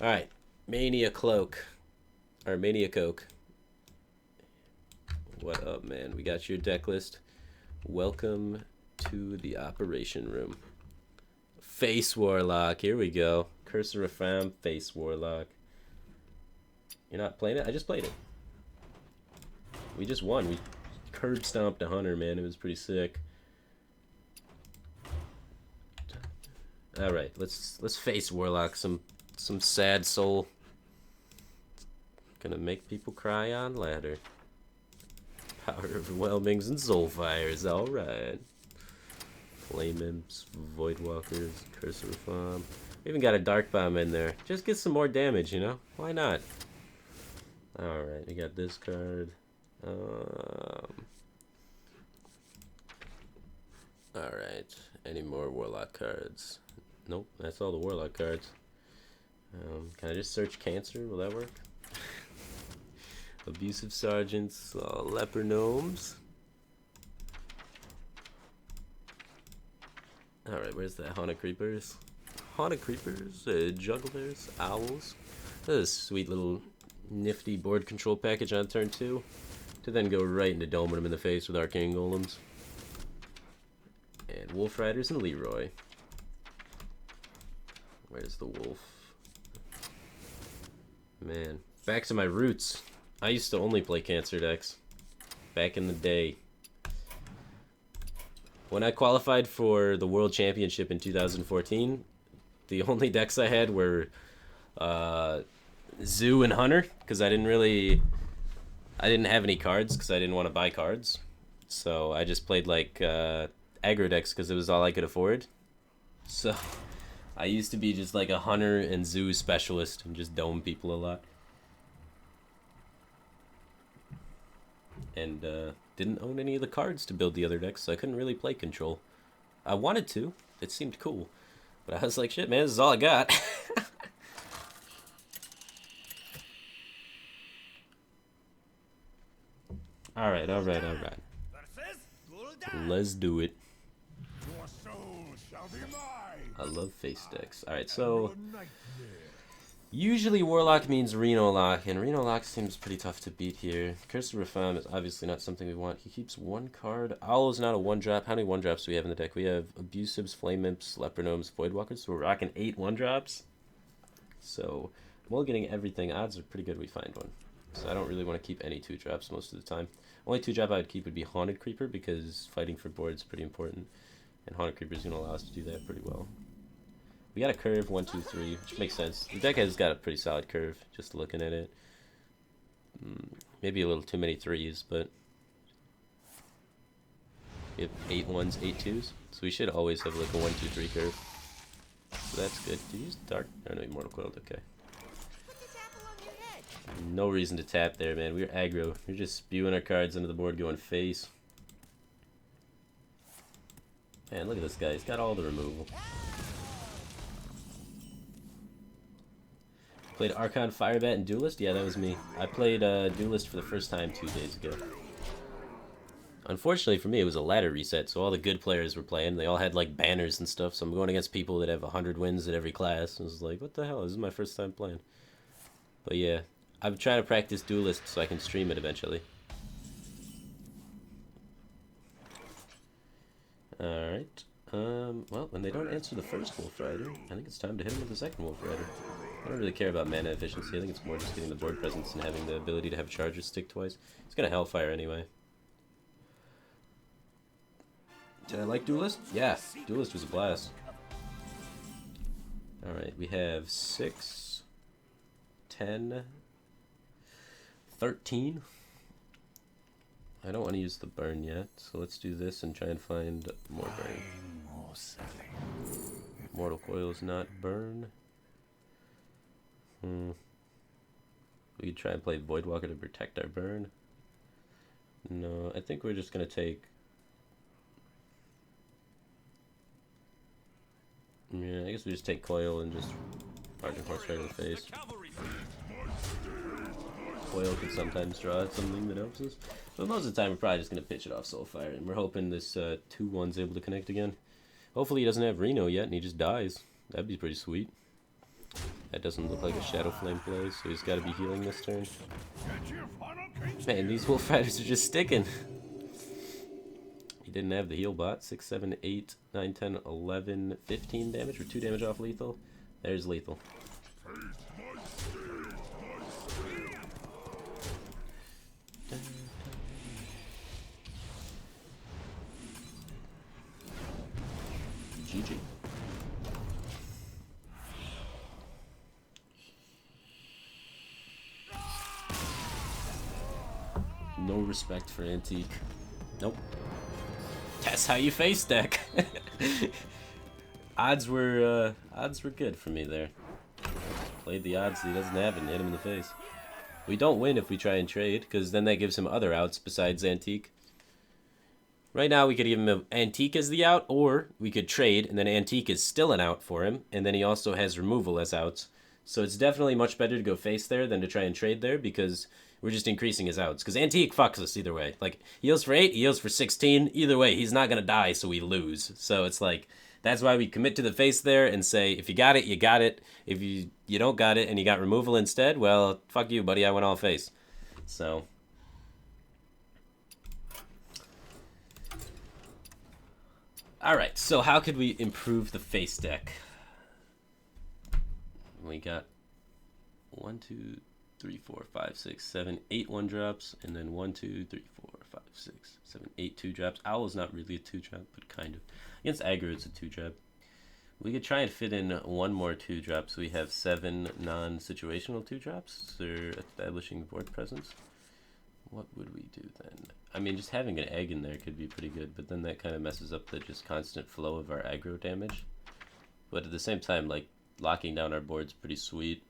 Alright. Mania Cloak. Or Mania Coke. What up, man? We got your deck list. Welcome to the operation room. Face Warlock. Here we go. Curse of Refam, Face Warlock. You're not playing it? I just played it. We just won. We curb stomped a hunter, man. It was pretty sick. Alright, let's face Warlock. Some sad soul. Gonna make people cry on ladder. Power overwhelmings and soul fires. Alright. Flame imps, void walkers, curse of Refam. We even got a dark bomb in there. Just get some more damage, you know? Why not? Alright, we got this card. Alright, any more Warlock cards? Nope, that's all the Warlock cards. Can I just search Cancer? Will that work? Abusive Sergeants, Leper Gnomes. Alright, where's that? Haunted Creepers? Haunted Creepers, Jugglers, Owls. That's a sweet little nifty board control package on turn 2. To then go right into doming them in the face with Arcane Golems. And Wolf Riders and Leroy. Where's the wolf? Man, back to my roots. I used to only play Cancer decks. Back in the day. When I qualified for the World Championship in 2014, the only decks I had were Zoo and Hunter, because I didn't have any cards, because I didn't want to buy cards. So I just played like aggro decks, because it was all I could afford. So I used to be just like a Hunter and Zoo specialist, and just dome people a lot. And didn't own any of the cards to build the other decks, so I couldn't really play Control. I wanted to. It seemed cool. But I was like, shit, man, this is all I got. Alright. Let's do it. I love face decks. Alright, so usually Warlock means Reno Lock, and Reno Lock seems pretty tough to beat here. Curse of Refam is obviously not something we want. He keeps one card. Owl is not a 1-drop. How many 1-drops do we have in the deck? We have Abusives, Flame Imps, Leper Gnomes, Voidwalkers, so we're rocking 8 1-drops. So, mulliganing everything. Odds are pretty good we find one. So I don't really want to keep any 2-drops most of the time. Only 2-drop I would keep would be Haunted Creeper, because fighting for board is pretty important. And Haunted Creeper is going to allow us to do that pretty well. We got a curve, 1, 2, 3, which makes sense. The deck has got a pretty solid curve, just looking at it. Maybe a little too many 3s, but we have 8 1s, 8 2s, so we should always have like a 1, 2, 3 curve. So that's good. Do you use Dark? Oh no, Immortal Coiled, okay. No reason to tap there, man. We're aggro. We're just spewing our cards into the board, going face. Man, look at this guy. He's got all the removal. Played Archon, Firebat, and Duelist? Yeah, that was me. I played Duelist for the first time 2 days ago. Unfortunately for me, it was a ladder reset, so all the good players were playing. They all had, like, banners and stuff, so I'm going against people that have 100 wins at every class. I was like, what the hell? This is my first time playing. But yeah, I'm trying to practice Duelist so I can stream it eventually. Alright. Well, when they don't answer the first Wolf Rider, I think it's time to hit them with the second Wolf Rider. I don't really care about mana efficiency. I think it's more just getting the board presence and having the ability to have charges stick twice. It's gonna Hellfire anyway. Did I like Duelist? Yeah, Duelist was a blast. Alright, we have 6, 10, 13. I don't want to use the burn yet, so let's do this and try and find more burn. Mortal Coil is not burn. We could try and play Voidwalker to protect our burn. No, I think we're just going to take... Yeah, I guess we just take Coil and just Argent Horse right in the face. Coil can sometimes draw something that helps us. But most of the time we're probably just going to pitch it off Soulfire, and we're hoping this 2-1's able to connect again. Hopefully he doesn't have Reno yet and he just dies. That'd be pretty sweet. That doesn't look like a Shadow Flame play, so he's got to be healing this turn. Man, these Wolf Riders are just sticking. He didn't have the heal bot. 6, 7, 8, 9, 10, 11, 15 damage, or 2 damage off lethal. There's lethal. GG. No respect for Antique. Nope. That's how you face deck. Odds were good for me there. Played the odds that he doesn't have and hit him in the face. We don't win if we try and trade, because then that gives him other outs besides Antique. Right now we could give him Antique as the out, or we could trade, and then Antique is still an out for him, and then he also has removal as outs. So it's definitely much better to go face there than to try and trade there, because we're just increasing his outs. Because Antique fucks us either way. Like, he heals for 8, he heals for 16. Either way, he's not going to die, so we lose. So it's like, that's why we commit to the face there and say, if you got it, you got it. If you don't got it and you got removal instead, well, fuck you, buddy, I went all face. So... Alright, so how could we improve the face deck? We got 1, 2, 3, 4, 5, 6, 7, 8 1-drops, and then 1, 2, 3, 4, 5, 6, 7, 8 2-drops. Owl is not really a 2-drop, but kind of. Against aggro, it's a 2-drop. We could try and fit in one more 2-drop, so we have 7 non-situational 2-drops. So establishing board presence. What would we do then? I mean, just having an egg in there could be pretty good, but then that kind of messes up the just constant flow of our aggro damage. But at the same time, like, locking down our board's pretty sweet.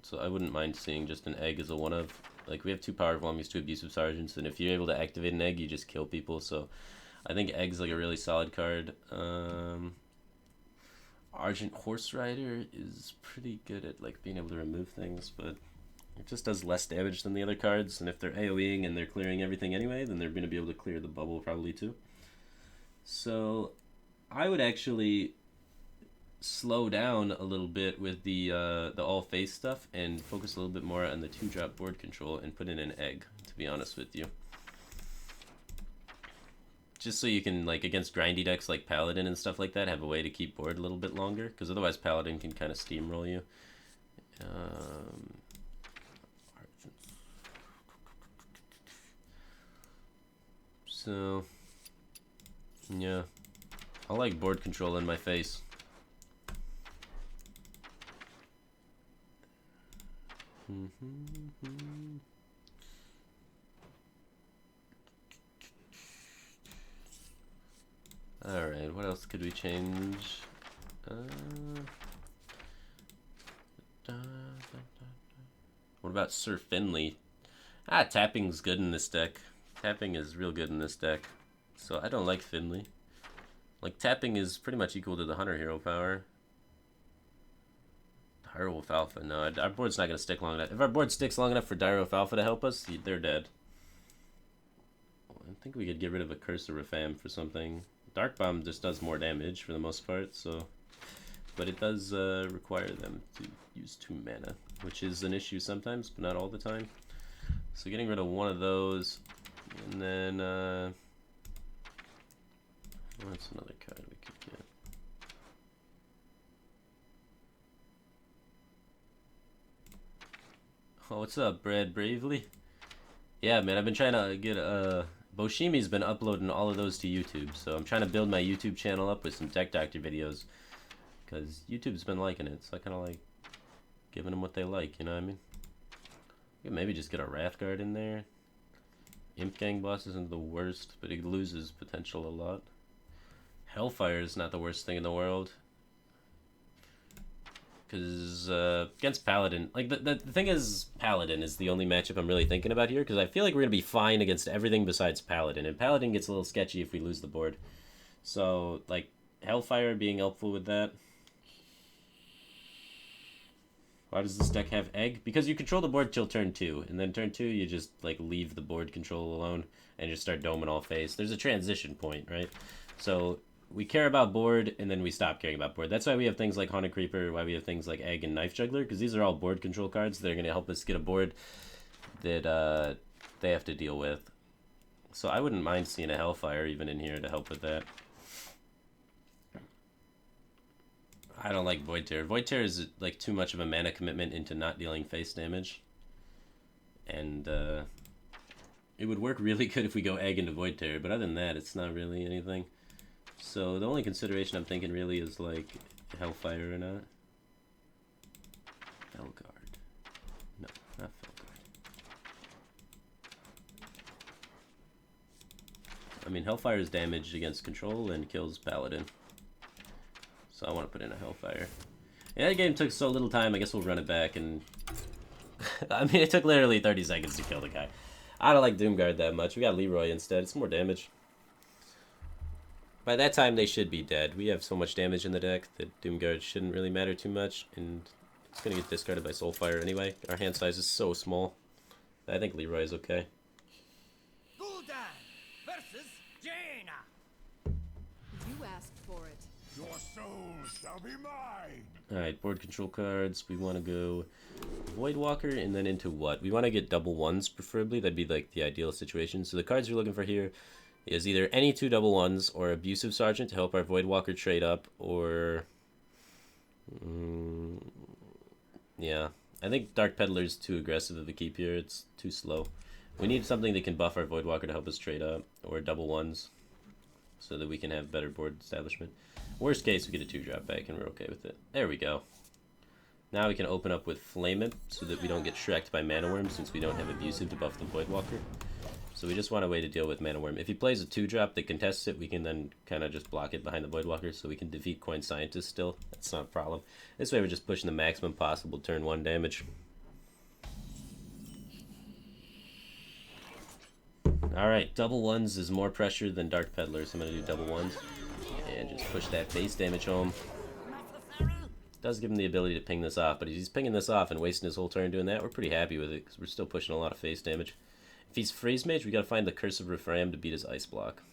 So I wouldn't mind seeing just an egg as a one-of. Like, we have 2 powerful enemies, 2 abusive sergeants, and if you're able to activate an egg, you just kill people. So I think egg's like a really solid card. Argent Horse Rider is pretty good at like being able to remove things, but it just does less damage than the other cards, and if they're AoEing and they're clearing everything anyway, then they're going to be able to clear the bubble probably too. So I would actually slow down a little bit with the all face stuff and focus a little bit more on the 2-drop board control and put in an egg, to be honest with you. Just so you can, like, against grindy decks like Paladin and stuff like that, have a way to keep board a little bit longer, because otherwise Paladin can kind of steamroll you. So, yeah, I like board control in my face. Alright, what else could we change? What about Sir Finley? Tapping's good in this deck. Tapping is real good in this deck. So I don't like Finley. Like, tapping is pretty much equal to the Hunter hero power. Direwolf Alpha, no, our board's not going to stick long enough. If our board sticks long enough for Direwolf Alpha to help us, they're dead. I think we could get rid of a Curse of Refam for something. Dark Bomb just does more damage for the most part, so... But it does require them to use 2 mana, which is an issue sometimes, but not all the time. So getting rid of one of those, and then... what's another card we could get? Oh, what's up, Brad Bravely? Yeah, man, I've been trying to get Boshimi's been uploading all of those to YouTube, so I'm trying to build my YouTube channel up with some Deckdoctor videos, because YouTube's been liking it, so I kind of like giving them what they like, you know what I mean? We could maybe just get a Wrathguard in there. Imp Gang boss isn't the worst, but he loses potential a lot. Hellfire is not the worst thing in the world. Because against Paladin, like the thing is, Paladin is the only matchup I'm really thinking about here, because I feel like we're going to be fine against everything besides Paladin, and Paladin gets a little sketchy if we lose the board. So, like, Hellfire being helpful with that. Why does this deck have Egg? Because you control the board till turn 2, and then turn 2 you just, like, leave the board control alone and just start doming all face. There's a transition point, right? So we care about board, and then we stop caring about board. That's why we have things like Haunted Creeper, why we have things like Egg and Knife Juggler, because these are all board control cards that are going to help us get a board that they have to deal with. So I wouldn't mind seeing a Hellfire even in here to help with that. I don't like Void Tear. Void Tear is like too much of a mana commitment into not dealing face damage. And it would work really good if we go Egg into Void Tear, but other than that, it's not really anything. So the only consideration I'm thinking really is like Hellfire or not. Felguard. No, not Felguard. I mean, Hellfire's damage against control and kills Paladin. So I want to put in a Hellfire. Yeah, that game took so little time, I guess we'll run it back and... I mean, it took literally 30 seconds to kill the guy. I don't like Doomguard that much. We got Leroy instead. It's more damage. By that time, they should be dead. We have so much damage in the deck that Doomguard shouldn't really matter too much, and it's going to get discarded by Soulfire anyway. Our hand size is so small. I think Leroy is okay. Gul'dan versus Jaina. You asked for it. Your soul shall be mine. Alright, board control cards. We want to go Voidwalker and then into what? We want to get double ones, preferably. That'd be like the ideal situation. So the cards you're looking for here is either any 2 double ones or Abusive Sergeant to help our Voidwalker trade up, or... yeah. I think Dark Peddler's too aggressive of a keep here. It's too slow. We need something that can buff our Voidwalker to help us trade up, or double ones, so that we can have better board establishment. Worst case, we get a 2-drop back and we're okay with it. There we go. Now we can open up with Flame Imp so that we don't get Shrek'd by Mana Worm, since we don't have Abusive to buff the Voidwalker. So we just want a way to deal with Mana Worm. If he plays a 2-drop that contests it, we can then kind of just block it behind the Voidwalker, so we can defeat Coin Scientist still. That's not a problem. This way we're just pushing the maximum possible turn 1 damage. Alright, double ones is more pressure than Dark Peddler, so I'm going to do double ones. And just push that base damage home. Does give him the ability to ping this off, but if he's pinging this off and wasting his whole turn doing that, we're pretty happy with it, because we're still pushing a lot of face damage. If he's Freeze Mage, we gotta find the Curse of Refram to beat his Ice Block.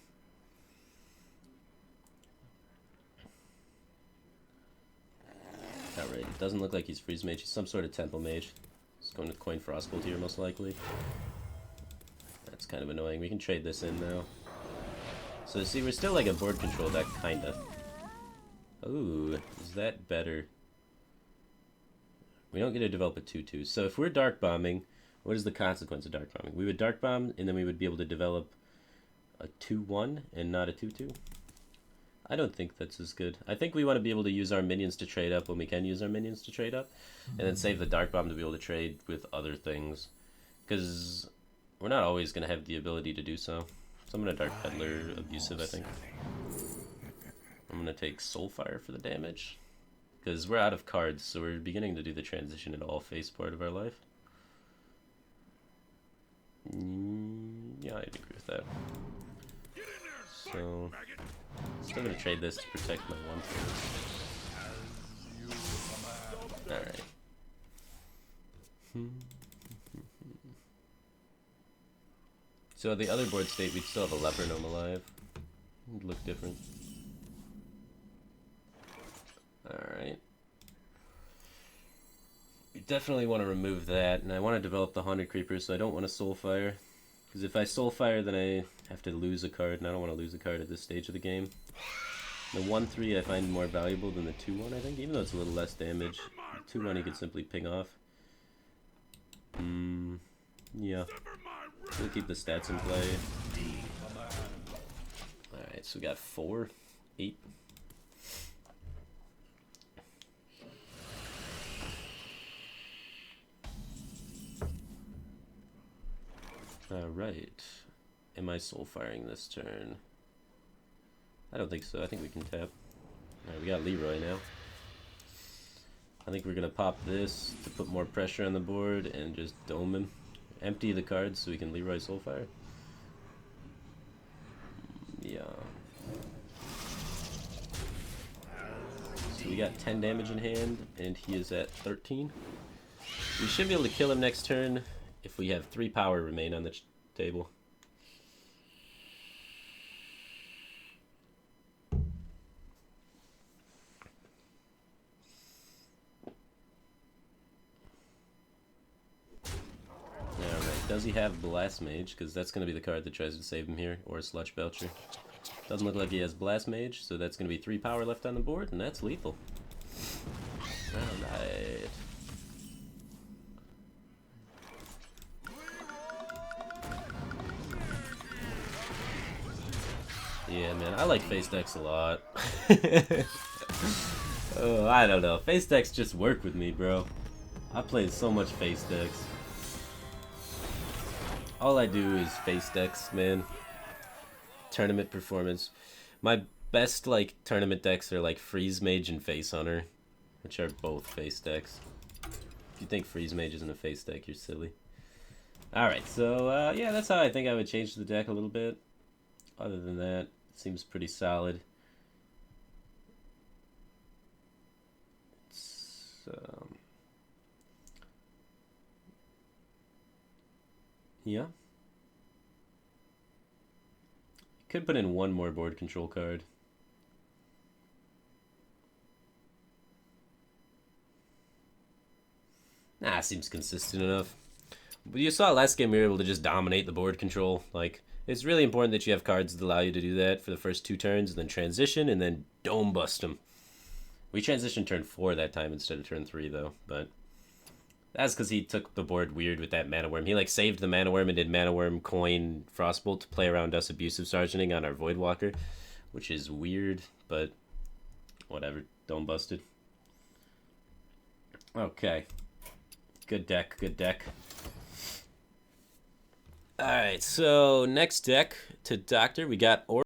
Alright, it doesn't look like he's Freeze Mage, he's some sort of Temple Mage. He's going with Coin Frostbolt here, most likely. That's kind of annoying. We can trade this in now. So see, we're still like a board control deck, kinda. Ooh, is that better? We don't get to develop a 2/2. So if we're Dark Bombing, what is the consequence of Dark Bombing? We would Dark Bomb, and then we would be able to develop a 2/1 and not a 2/2. I don't think that's as good. I think we want to be able to use our minions to trade up when we can use our minions to trade up, and then save the Dark Bomb to be able to trade with other things. Because we're not always going to have the ability to do so. So I'm going to Dark Peddler Abusive, I think. I'm going to take Soulfire for the damage. Because we're out of cards, so we're beginning to do the transition into all face part of our life. Yeah, I'd agree with that. So, still going to trade this to protect my 1/3. Alright. So the other board state, we'd still have a Leper Gnome alive. It would look different. Alright. We definitely want to remove that, and I want to develop the Haunted Creeper, so I don't want to Soulfire. Because if I Soulfire, then I have to lose a card, and I don't want to lose a card at this stage of the game. The 1/3 I find more valuable than the 2/1, I think, even though it's a little less damage. The 2/1 you could simply ping off. Yeah. We'll keep the stats in play. Alright, so we got 4, 8. Alright. Am I Soulfiring this turn? I don't think so. I think we can tap. Alright, we got Leroy now. I think we're going to pop this to put more pressure on the board and just dome him. Empty the cards so we can Leroy Soulfire. Yeah. So we got 10 damage in hand, and he is at 13. We should be able to kill him next turn if we have 3 power remain on the table. Does he have Blast Mage? Because that's going to be the card that tries to save him here, or a Sludge Belcher. Doesn't look like he has Blast Mage, so that's going to be 3 power left on the board, and that's lethal. Alright. Yeah, man, I like face decks a lot. Oh, I don't know. Face decks just work with me, bro. I play so much face decks. All I do is face decks, man. Tournament performance. My best, like, tournament decks are, like, Freeze Mage and Face Hunter, which are both face decks. If you think Freeze Mage isn't a face deck, you're silly. Alright, so, yeah, that's how I think I would change the deck a little bit. Other than that, it seems pretty solid. It's, yeah. Could put in one more board control card. Nah, seems consistent enough. But you saw last game we were able to just dominate the board control. Like, it's really important that you have cards that allow you to do that for the first 2 turns, and then transition, and then dome bust them. We transitioned turn 4 that time instead of turn 3, though, but that's because he took the board weird with that Mana Worm. He, like, saved the Mana Worm and did Mana Worm, Coin, Frostbolt to play around us Abusive Sergeanting on our Voidwalker, which is weird, but whatever. Dome busted. Okay. Good deck, good deck. Alright, so next deck to Doctor, we got orcs.